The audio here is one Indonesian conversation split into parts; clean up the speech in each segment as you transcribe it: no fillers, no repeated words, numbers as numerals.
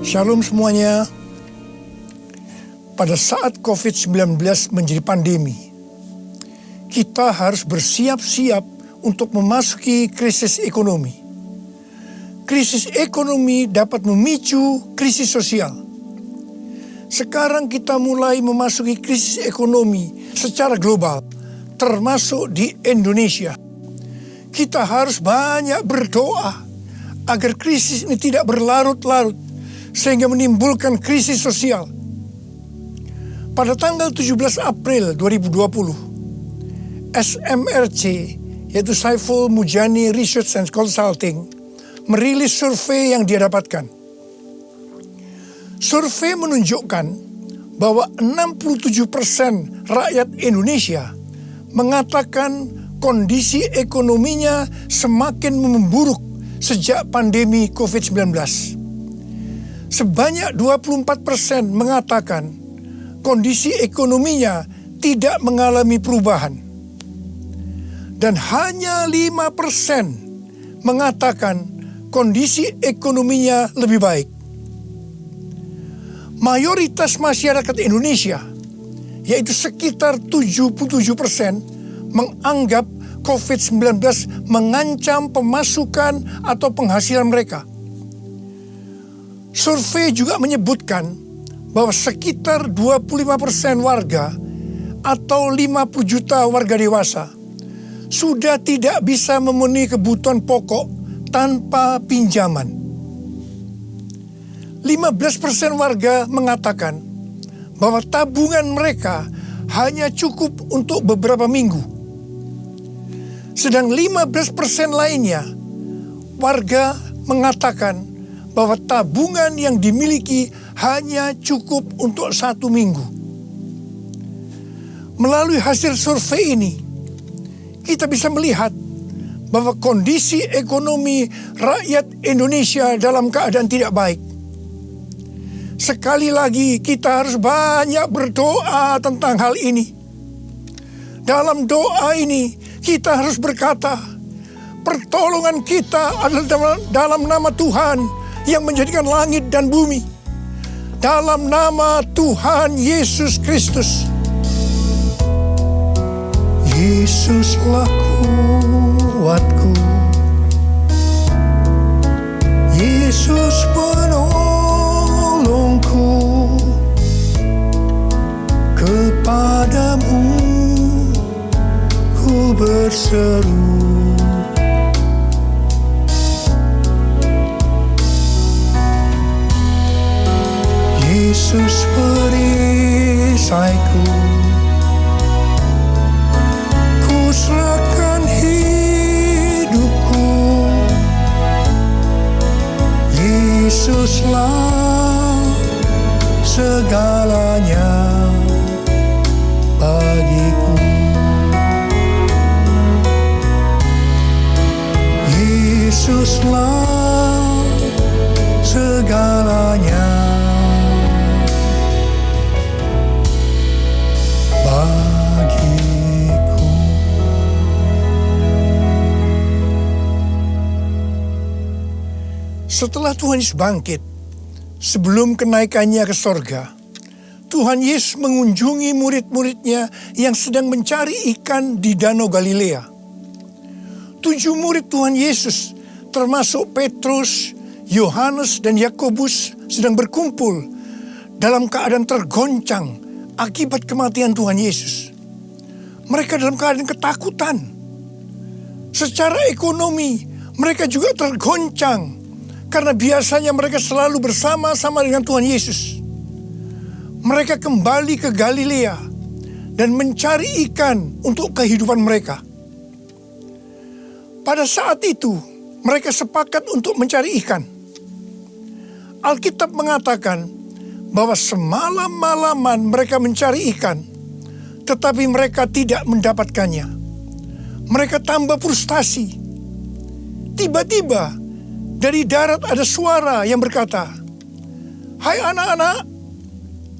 Shalom semuanya. Pada saat COVID-19 menjadi pandemi, kita harus bersiap-siap untuk memasuki krisis ekonomi. Krisis ekonomi dapat memicu krisis sosial. Sekarang kita mulai memasuki krisis ekonomi secara global, termasuk di Indonesia. Kita harus banyak berdoa agar krisis ini tidak berlarut-larut sehingga menimbulkan krisis sosial. Pada tanggal 17 April 2020, SMRC, yaitu Saiful Mujani Research and Consulting, merilis survei yang dia dapatkan. Survei menunjukkan bahwa 67% rakyat Indonesia mengatakan kondisi ekonominya semakin memburuk sejak pandemi COVID-19. Sebanyak 24% mengatakan kondisi ekonominya tidak mengalami perubahan. Dan hanya 5% mengatakan kondisi ekonominya lebih baik. Mayoritas masyarakat Indonesia, yaitu sekitar 77%, menganggap COVID-19 mengancam pemasukan atau penghasilan mereka. Survei juga menyebutkan bahwa sekitar 25% warga atau 50 juta warga dewasa sudah tidak bisa memenuhi kebutuhan pokok tanpa pinjaman. 15% warga mengatakan bahwa tabungan mereka hanya cukup untuk beberapa minggu. Sedang 15% lainnya warga mengatakan bahwa tabungan yang dimiliki hanya cukup untuk 1 minggu. Melalui hasil survei ini, kita bisa melihat bahwa kondisi ekonomi rakyat Indonesia dalam keadaan tidak baik. Sekali lagi kita harus banyak berdoa tentang hal ini. Dalam doa ini kita harus berkata, pertolongan kita adalah dalam nama Tuhan yang menjadikan langit dan bumi. Dalam nama Tuhan Yesus Kristus. Yesuslah kuatku, Yesus penolongku, kepadamu ku berseru. Yesus perisaiku, ku serahkan hidupku. Yesuslah segalanya bagiku. Yesuslah segalanya bagiku. Setelah Tuhan Yesus bangkit, sebelum kenaikannya ke sorga, Tuhan Yesus mengunjungi murid-muridnya yang sedang mencari ikan di Danau Galilea. 7 murid Tuhan Yesus, termasuk Petrus, Yohanes, dan Yakobus, sedang berkumpul dalam keadaan tergoncang akibat kematian Tuhan Yesus. Mereka dalam keadaan ketakutan. Secara ekonomi, mereka juga tergoncang karena biasanya mereka selalu bersama-sama dengan Tuhan Yesus. Mereka kembali ke Galilea dan mencari ikan untuk kehidupan mereka. Pada saat itu, mereka sepakat untuk mencari ikan. Alkitab mengatakan bahwa semalam-malaman mereka mencari ikan, tetapi mereka tidak mendapatkannya. Mereka tambah frustasi. Tiba-tiba dari darat ada suara yang berkata, "Hai anak-anak,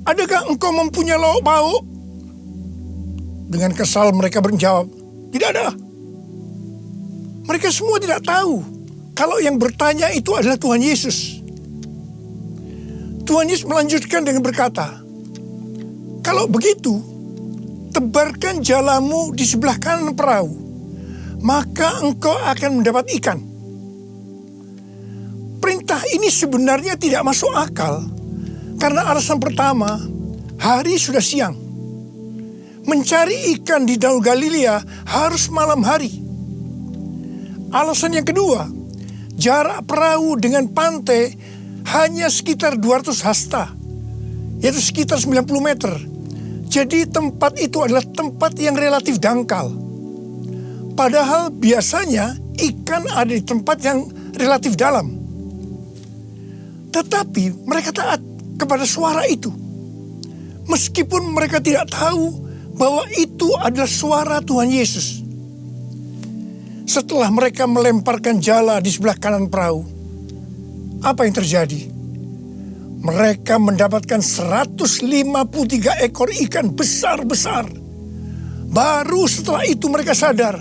adakah engkau mempunyai lauk pauk?" Dengan kesal mereka menjawab, "Tidak ada." Mereka semua tidak tahu kalau yang bertanya itu adalah Tuhan Yesus. Tuhan Yesus melanjutkan dengan berkata, "Kalau begitu, tebarkan jalamu di sebelah kanan perahu, maka engkau akan mendapat ikan." Perintah ini sebenarnya tidak masuk akal karena alasan pertama, hari sudah siang. Mencari ikan di Danau Galilea harus malam hari. Alasan yang kedua, jarak perahu dengan pantai hanya sekitar 200 hasta, yaitu sekitar 90 meter. Jadi tempat itu adalah tempat yang relatif dangkal. Padahal biasanya ikan ada di tempat yang relatif dalam. Tetapi mereka taat kepada suara itu. Meskipun mereka tidak tahu bahwa itu adalah suara Tuhan Yesus. Setelah mereka melemparkan jala di sebelah kanan perahu, apa yang terjadi? Mereka mendapatkan 153 ekor ikan besar-besar. Baru setelah itu mereka sadar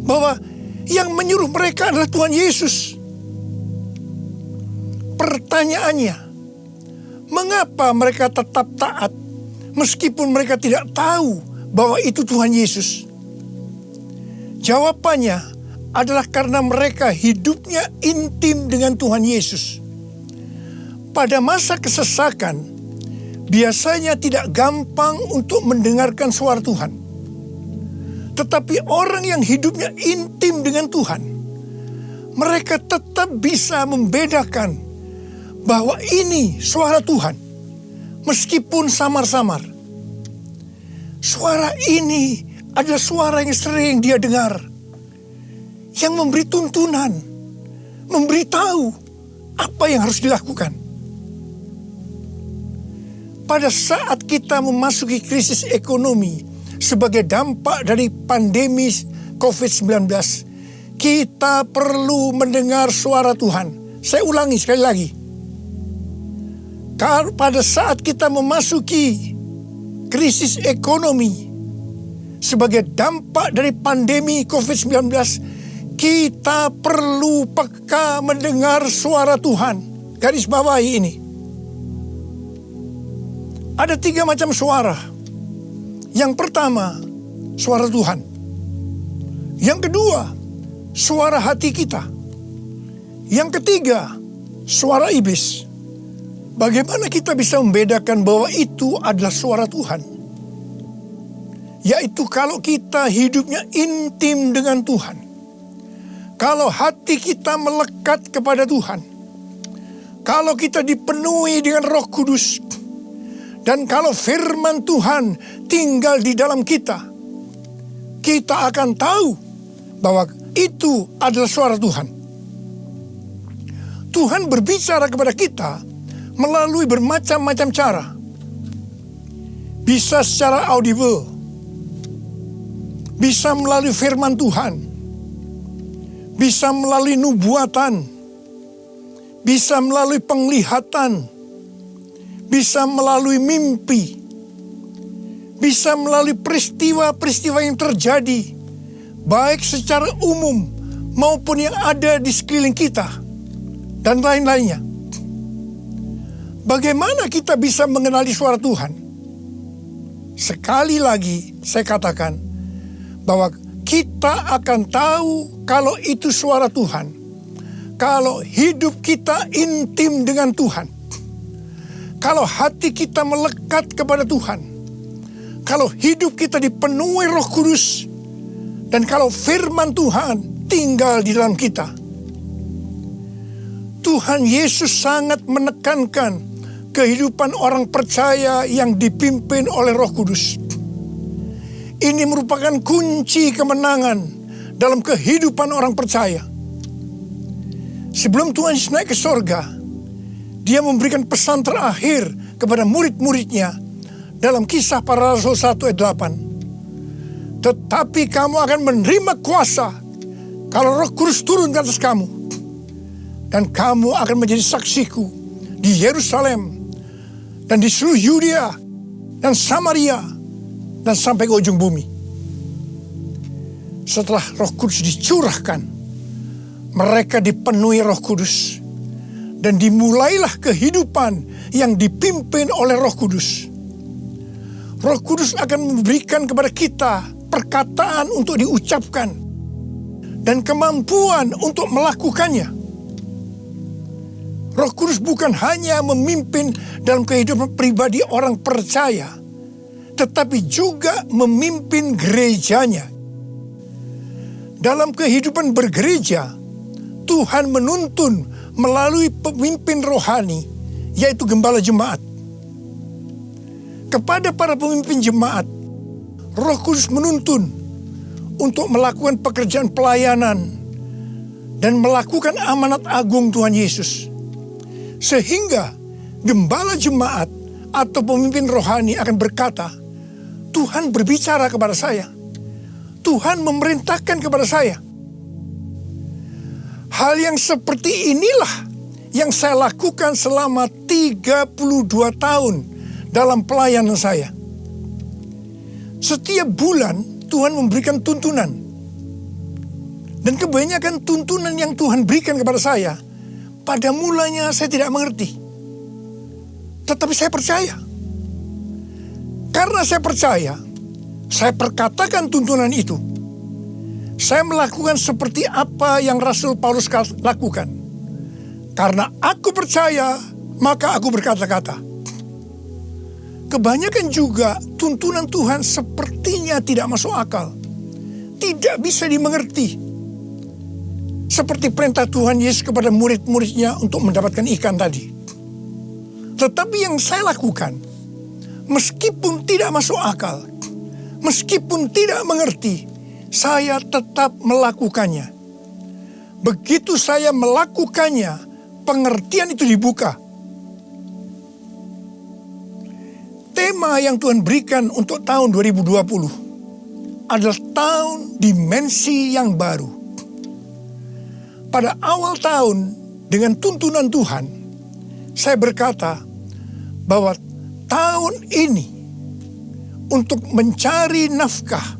bahwa yang menyuruh mereka adalah Tuhan Yesus. Pertanyaannya, mengapa mereka tetap taat meskipun mereka tidak tahu bahwa itu Tuhan Yesus? Jawabannya adalah karena mereka hidupnya intim dengan Tuhan Yesus. Pada masa kesesakan, biasanya tidak gampang untuk mendengarkan suara Tuhan. Tetapi orang yang hidupnya intim dengan Tuhan, mereka tetap bisa membedakan bahwa ini suara Tuhan, meskipun samar-samar. Suara ini adalah suara yang sering dia dengar, yang memberi tuntunan, memberitahu apa yang harus dilakukan. Pada saat kita memasuki krisis ekonomi sebagai dampak dari pandemi COVID-19, kita perlu mendengar suara Tuhan. Saya ulangi sekali lagi. Pada saat kita memasuki krisis ekonomi sebagai dampak dari pandemi COVID-19, kita perlu peka mendengar suara Tuhan. Garis bawahi ini. Ada 3 macam suara. Yang pertama, suara Tuhan. Yang kedua, suara hati kita. Yang ketiga, suara iblis. Bagaimana kita bisa membedakan bahwa itu adalah suara Tuhan? Yaitu kalau kita hidupnya intim dengan Tuhan. Kalau hati kita melekat kepada Tuhan. Kalau kita dipenuhi dengan Roh Kudus. Dan kalau firman Tuhan tinggal di dalam kita. Kita akan tahu bahwa itu adalah suara Tuhan. Tuhan berbicara kepada kita melalui bermacam-macam cara. Bisa secara audible, bisa melalui firman Tuhan, bisa melalui nubuatan, bisa melalui penglihatan, bisa melalui mimpi, bisa melalui peristiwa-peristiwa yang terjadi, baik secara umum maupun yang ada di sekeliling kita, dan lain-lainnya. Bagaimana kita bisa mengenali suara Tuhan? Sekali lagi saya katakan bahwa kita akan tahu kalau itu suara Tuhan kalau hidup kita intim dengan Tuhan. Kalau hati kita melekat kepada Tuhan. Kalau hidup kita dipenuhi Roh Kudus. Dan kalau firman Tuhan tinggal di dalam kita. Tuhan Yesus sangat menekankan kehidupan orang percaya yang dipimpin oleh Roh Kudus. Ini merupakan kunci kemenangan dalam kehidupan orang percaya. Sebelum Tuhan Yesus naik ke sorga, Dia memberikan pesan terakhir kepada murid-muridnya dalam Kisah Para Rasul 1 ayat 8. Tetapi kamu akan menerima kuasa kalau Roh Kudus turun ke atas kamu. Dan kamu akan menjadi saksiku di Yerusalem dan di seluruh Yudea dan Samaria dan sampai ke ujung bumi. Setelah Roh Kudus dicurahkan mereka dipenuhi Roh Kudus. Dan dimulailah kehidupan yang dipimpin oleh Roh Kudus. Roh Kudus akan memberikan kepada kita perkataan untuk diucapkan dan kemampuan untuk melakukannya. Roh Kudus bukan hanya memimpin dalam kehidupan pribadi orang percaya, tetapi juga memimpin gerejanya. Dalam kehidupan bergereja, Tuhan menuntun melalui pemimpin rohani, yaitu gembala jemaat. Kepada para pemimpin jemaat, Roh Kudus menuntun untuk melakukan pekerjaan pelayanan dan melakukan amanat agung Tuhan Yesus. Sehingga gembala jemaat atau pemimpin rohani akan berkata, Tuhan berbicara kepada saya. Tuhan memerintahkan kepada saya. Hal yang seperti inilah yang saya lakukan selama 32 tahun dalam pelayanan saya. Setiap bulan Tuhan memberikan tuntunan. Dan kebanyakan tuntunan yang Tuhan berikan kepada saya, pada mulanya saya tidak mengerti. Tetapi saya percaya. Karena saya percaya, saya perkatakan tuntunan itu. Saya melakukan seperti apa yang Rasul Paulus lakukan. Karena aku percaya, maka aku berkata-kata. Kebanyakan juga tuntunan Tuhan sepertinya tidak masuk akal. Tidak bisa dimengerti. Seperti perintah Tuhan Yesus kepada murid-muridnya untuk mendapatkan ikan tadi. Tetapi yang saya lakukan, meskipun tidak masuk akal, meskipun tidak mengerti, saya tetap melakukannya. Begitu saya melakukannya, pengertian itu dibuka. Tema yang Tuhan berikan untuk tahun 2020 adalah tahun dimensi yang baru. Pada awal tahun, dengan tuntunan Tuhan, saya berkata bahwa tahun ini untuk mencari nafkah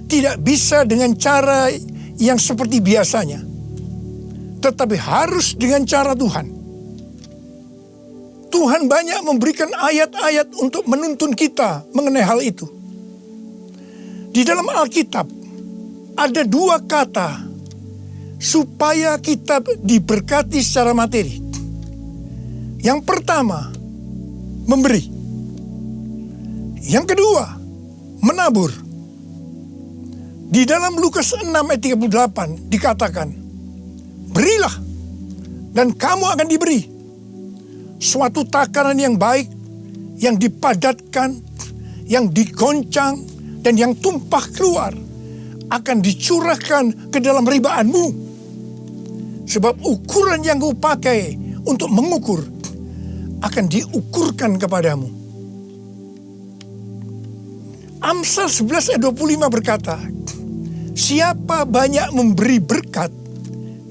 tidak bisa dengan cara yang seperti biasanya, tetapi harus dengan cara Tuhan. Tuhan banyak memberikan ayat-ayat untuk menuntun kita mengenai hal itu. Di dalam Alkitab ada 2 kata supaya kita diberkati secara materi. Yang pertama, memberi. Yang kedua, menabur. Di dalam Lukas 6 ayat 38 dikatakan, berilah dan kamu akan diberi. Suatu takaran yang baik, yang dipadatkan, yang digoncang, dan yang tumpah keluar akan dicurahkan ke dalam ribaanmu. Sebab ukuran yang kau pakai untuk mengukur akan diukurkan kepadamu. Amsal 11 ayat 25 berkata, siapa banyak memberi berkat,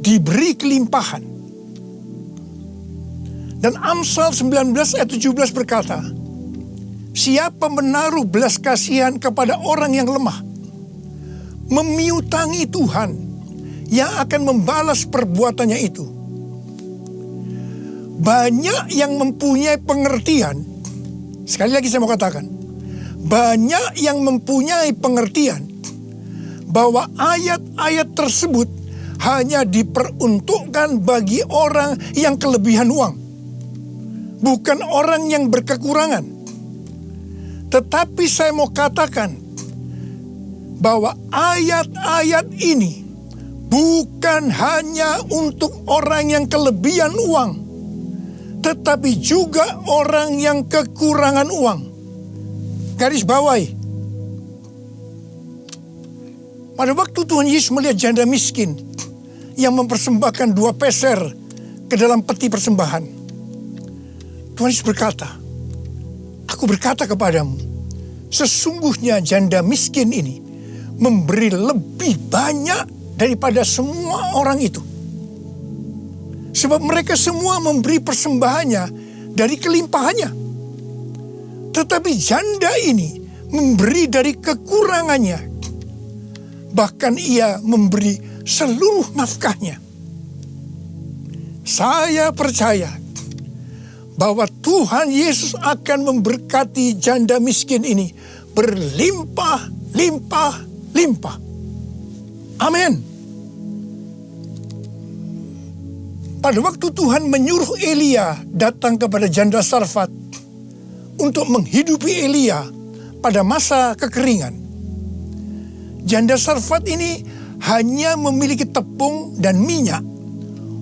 diberi kelimpahan. Dan Amsal 19 ayat 17 berkata, siapa menaruh belas kasihan kepada orang yang lemah, memiutangi Tuhan yang akan membalas perbuatannya itu. Banyak yang mempunyai pengertian, sekali lagi saya mau katakan, banyak yang mempunyai pengertian bahwa ayat-ayat tersebut hanya diperuntukkan bagi orang yang kelebihan uang, bukan orang yang berkekurangan. Tetapi saya mau katakan bahwa ayat-ayat ini bukan hanya untuk orang yang kelebihan uang, tetapi juga orang yang kekurangan uang. Garis bawahi. Pada waktu Tuhan Yesus melihat janda miskin yang mempersembahkan 2 peser ke dalam peti persembahan, Tuhan Yesus berkata, aku berkata kepadamu, sesungguhnya janda miskin ini memberi lebih banyak daripada semua orang itu. Sebab mereka semua memberi persembahannya dari kelimpahannya. Tetapi janda ini memberi dari kekurangannya. Bahkan ia memberi seluruh nafkahnya. Saya percaya bahwa Tuhan Yesus akan memberkati janda miskin ini berlimpah, limpah, limpah. Amin. Pada waktu Tuhan menyuruh Elia datang kepada janda Sarfat untuk menghidupi Elia pada masa kekeringan, janda Sarfat ini hanya memiliki tepung dan minyak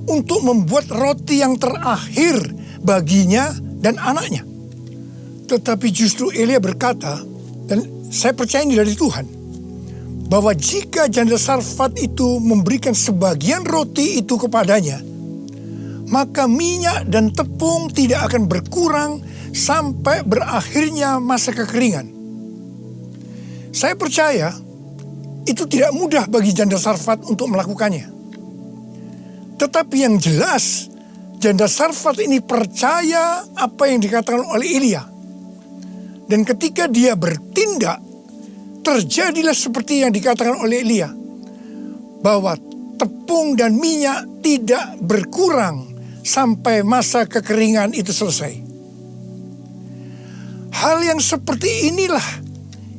untuk membuat roti yang terakhir baginya dan anaknya. Tetapi justru Elia berkata, dan saya percaya ini dari Tuhan, bahwa jika janda Sarfat itu memberikan sebagian roti itu kepadanya, maka minyak dan tepung tidak akan berkurang sampai berakhirnya masa kekeringan. Saya percaya itu tidak mudah bagi janda Sarfat untuk melakukannya. Tetapi yang jelas, janda Sarfat ini percaya apa yang dikatakan oleh Elia. Dan ketika dia bertindak, terjadilah seperti yang dikatakan oleh Elia, bahwa tepung dan minyak tidak berkurang sampai masa kekeringan itu selesai. Hal yang seperti inilah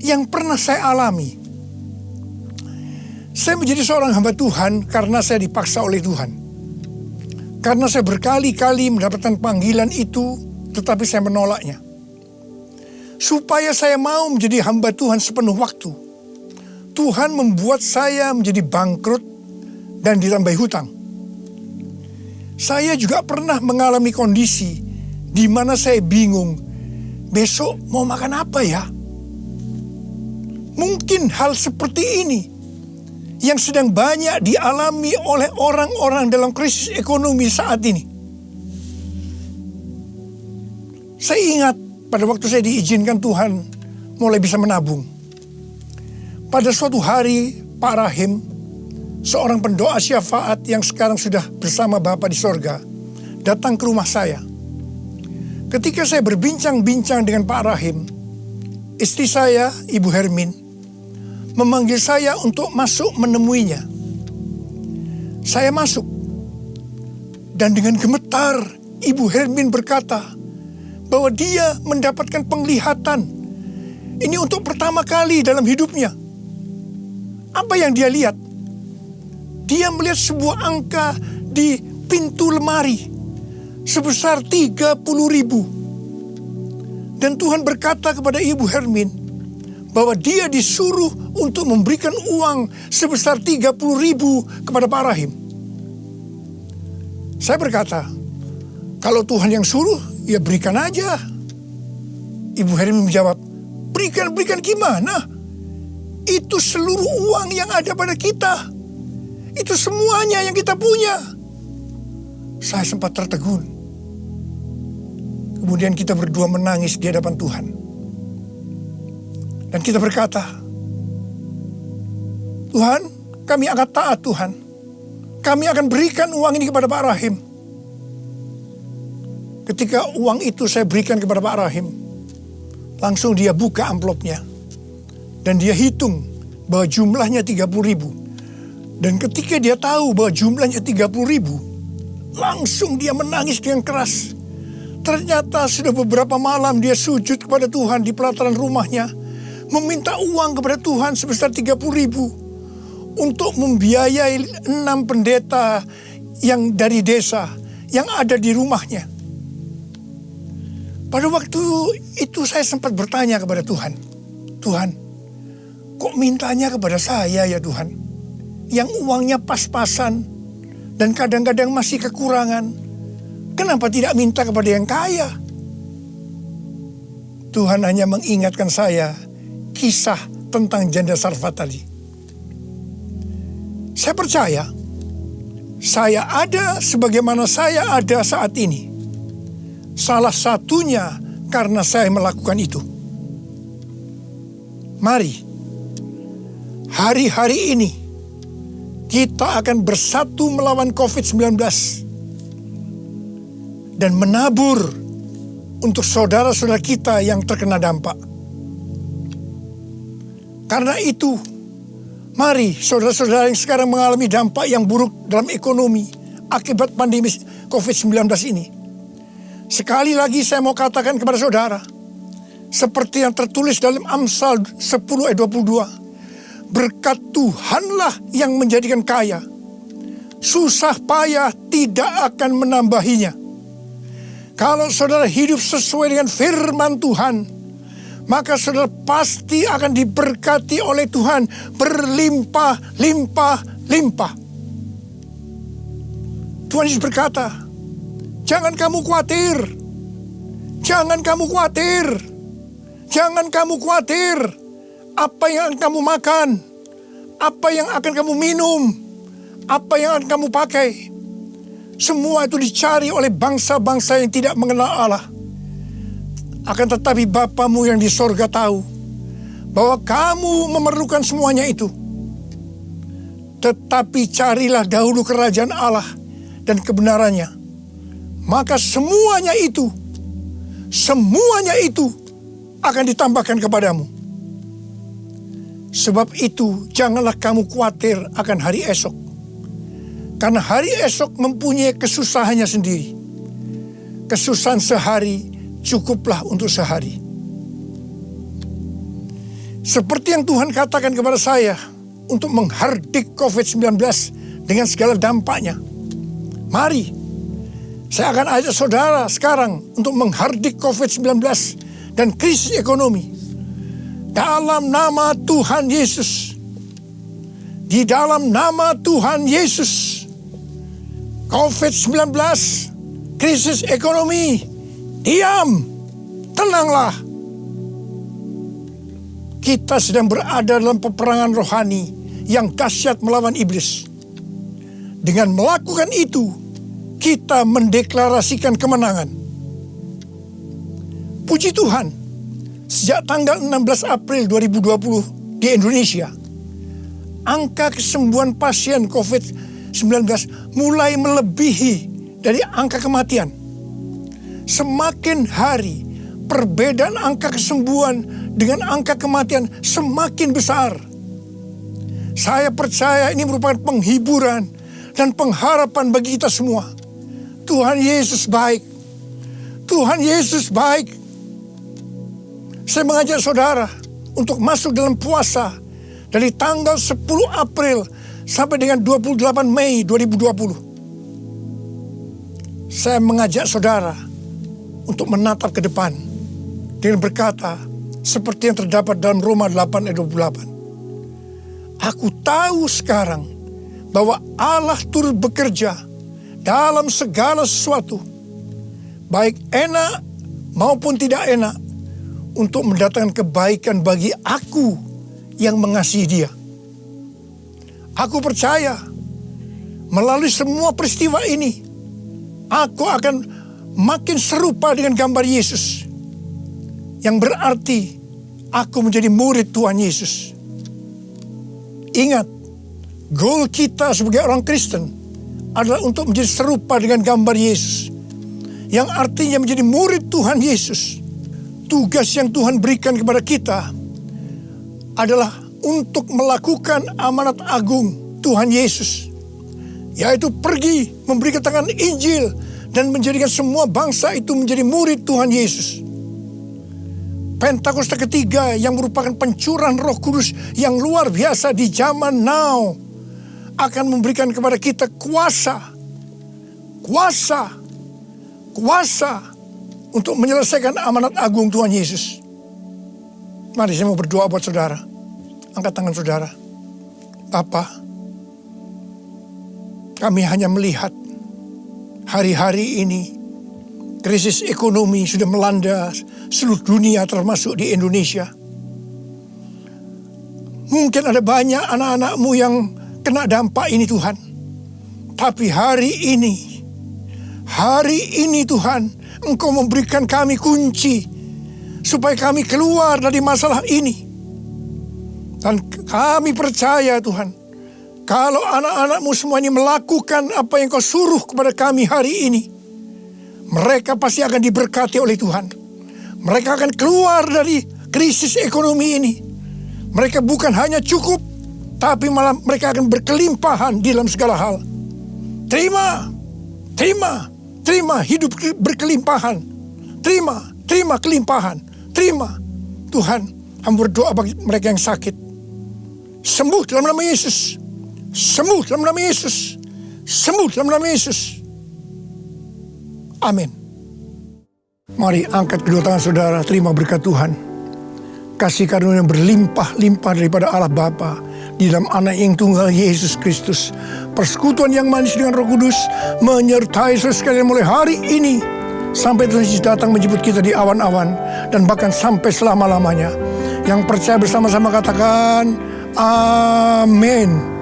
yang pernah saya alami. Saya menjadi seorang hamba Tuhan karena saya dipaksa oleh Tuhan. Karena saya berkali-kali mendapatkan panggilan itu, tetapi saya menolaknya. Supaya saya mau menjadi hamba Tuhan sepenuh waktu, Tuhan membuat saya menjadi bangkrut dan ditambah hutang. Saya juga pernah mengalami kondisi di mana saya bingung, besok mau makan apa ya? Mungkin hal seperti ini yang sedang banyak dialami oleh orang-orang dalam krisis ekonomi saat ini. Saya ingat pada waktu saya diizinkan Tuhan mulai bisa menabung. Pada suatu hari, Pak Rahim, seorang pendoa syafaat yang sekarang sudah bersama Bapa di sorga, datang ke rumah saya. Ketika saya berbincang-bincang dengan Pak Rahim, istri saya, Ibu Hermin, memanggil saya untuk masuk menemuinya. Saya masuk, dan dengan gemetar Ibu Hermin berkata bahwa dia mendapatkan penglihatan. Ini untuk pertama kali dalam hidupnya. Apa yang dia lihat? Dia melihat sebuah angka di pintu lemari sebesar 30.000. Dan Tuhan berkata kepada Ibu Hermin bahwa dia disuruh untuk memberikan uang sebesar 30.000 kepada Pak Rahim. Saya berkata, kalau Tuhan yang suruh, ya berikan aja. Ibu Hermin menjawab, berikan gimana? Itu seluruh uang yang ada pada kita. Itu semuanya yang kita punya. Saya sempat tertegun. Kemudian kita berdua menangis di hadapan Tuhan. Dan kita berkata, Tuhan, kami akan taat Tuhan. Kami akan berikan uang ini kepada Pak Rahim. Ketika uang itu saya berikan kepada Pak Rahim, langsung dia buka amplopnya. Dan dia hitung bahwa jumlahnya 30.000. Dan ketika dia tahu bahwa jumlahnya 30.000, langsung dia menangis dengan keras. Ternyata sudah beberapa malam dia sujud kepada Tuhan di pelataran rumahnya, meminta uang kepada Tuhan sebesar 30.000 untuk membiayai 6 pendeta yang dari desa yang ada di rumahnya. Pada waktu itu saya sempat bertanya kepada Tuhan, Tuhan, kok mintanya kepada saya ya Tuhan? Yang uangnya pas-pasan dan kadang-kadang masih kekurangan. Kenapa tidak minta kepada yang kaya? Tuhan hanya mengingatkan saya kisah tentang janda Sarfat tadi. Saya percaya saya ada sebagaimana saya ada saat ini. Salah satunya karena saya melakukan itu. Mari, hari-hari ini kita akan bersatu melawan COVID-19 dan menabur untuk saudara-saudara kita yang terkena dampak. Karena itu, mari saudara-saudara yang sekarang mengalami dampak yang buruk dalam ekonomi akibat pandemi COVID-19 ini. Sekali lagi saya mau katakan kepada saudara, seperti yang tertulis dalam Amsal 10 ayat 22. Berkat Tuhanlah yang menjadikan kaya. Susah payah tidak akan menambahinya. Kalau saudara hidup sesuai dengan firman Tuhan, maka saudara pasti akan diberkati oleh Tuhan berlimpah, limpah, limpah. Tuhan Yesus berkata, jangan kamu khawatir. Jangan kamu khawatir. Jangan kamu khawatir. Apa yang akan kamu makan? Apa yang akan kamu minum? Apa yang akan kamu pakai? Semua itu dicari oleh bangsa-bangsa yang tidak mengenal Allah. Akan tetapi Bapamu yang di sorga tahu bahwa kamu memerlukan semuanya itu. Tetapi carilah dahulu kerajaan Allah dan kebenarannya. Maka semuanya itu akan ditambahkan kepadamu. Sebab itu janganlah kamu khawatir akan hari esok. Karena hari esok mempunyai kesusahannya sendiri. Kesusahan sehari cukuplah untuk sehari. Seperti yang Tuhan katakan kepada saya untuk menghardik COVID-19 dengan segala dampaknya. Mari, saya akan ajak saudara sekarang untuk menghardik COVID-19 dan krisis ekonomi. Dalam nama Tuhan Yesus. Di dalam nama Tuhan Yesus. COVID-19, krisis ekonomi, diam, tenanglah. Kita sedang berada dalam peperangan rohani yang dahsyat melawan iblis. Dengan melakukan itu, kita mendeklarasikan kemenangan. Puji Tuhan, sejak tanggal 16 April 2020 di Indonesia, angka kesembuhan pasien COVID-19 mulai melebihi dari angka kematian. Semakin hari, perbedaan angka kesembuhan dengan angka kematian semakin besar. Saya percaya ini merupakan penghiburan dan pengharapan bagi kita semua. Tuhan Yesus baik. Tuhan Yesus baik. Saya mengajak saudara untuk masuk dalam puasa dari tanggal 10 April sampai dengan 28 Mei 2020. Saya mengajak saudara untuk menatap ke depan dengan berkata seperti yang terdapat dalam Roma 8 ayat 28. Aku tahu sekarang bahwa Allah turut bekerja dalam segala sesuatu, baik enak maupun tidak enak, untuk mendatangkan kebaikan bagi aku yang mengasihi Dia. Aku percaya melalui semua peristiwa ini, aku akan makin serupa dengan gambar Yesus, yang berarti aku menjadi murid Tuhan Yesus. Ingat, goal kita sebagai orang Kristen adalah untuk menjadi serupa dengan gambar Yesus, yang artinya menjadi murid Tuhan Yesus. Tugas yang Tuhan berikan kepada kita adalah untuk melakukan amanat agung Tuhan Yesus, yaitu pergi memberi keterangan Injil dan menjadikan semua bangsa itu menjadi murid Tuhan Yesus. Pentakosta ketiga yang merupakan pencurahan Roh Kudus yang luar biasa di zaman now akan memberikan kepada kita kuasa untuk menyelesaikan amanat agung Tuhan Yesus. Mari saya mau berdoa buat saudara. Angkat tangan saudara. Bapa, kami hanya melihat hari-hari ini krisis ekonomi sudah melanda seluruh dunia termasuk di Indonesia. Mungkin ada banyak anak-anak-Mu yang kena dampak ini Tuhan. Tapi hari ini Tuhan, Engkau memberikan kami kunci supaya kami keluar dari masalah ini. Dan kami percaya Tuhan, kalau anak-anak-Mu semua ini melakukan apa yang Kau suruh kepada kami hari ini, mereka pasti akan diberkati oleh Tuhan. Mereka akan keluar dari krisis ekonomi ini. Mereka bukan hanya cukup, tapi malah mereka akan berkelimpahan di dalam segala hal. Terima terima hidup berkelimpahan. Terima kelimpahan. Terima. Tuhan, hamba berdoa bagi mereka yang sakit. Sembuh dalam nama Yesus. Sembuh dalam nama Yesus. Sembuh dalam nama Yesus. Amin. Mari angkat kedua tangan saudara, terima berkat Tuhan. Kasih karunia yang berlimpah-limpah daripada Allah Bapa di dalam anak yang tunggal Yesus Kristus. Persekutuan yang manis dengan Roh Kudus menyertai saudara sekalian mulai hari ini sampai Tuhan Yesus datang menjemput kita di awan-awan dan bahkan sampai selama-lamanya. Yang percaya bersama-sama katakan amin.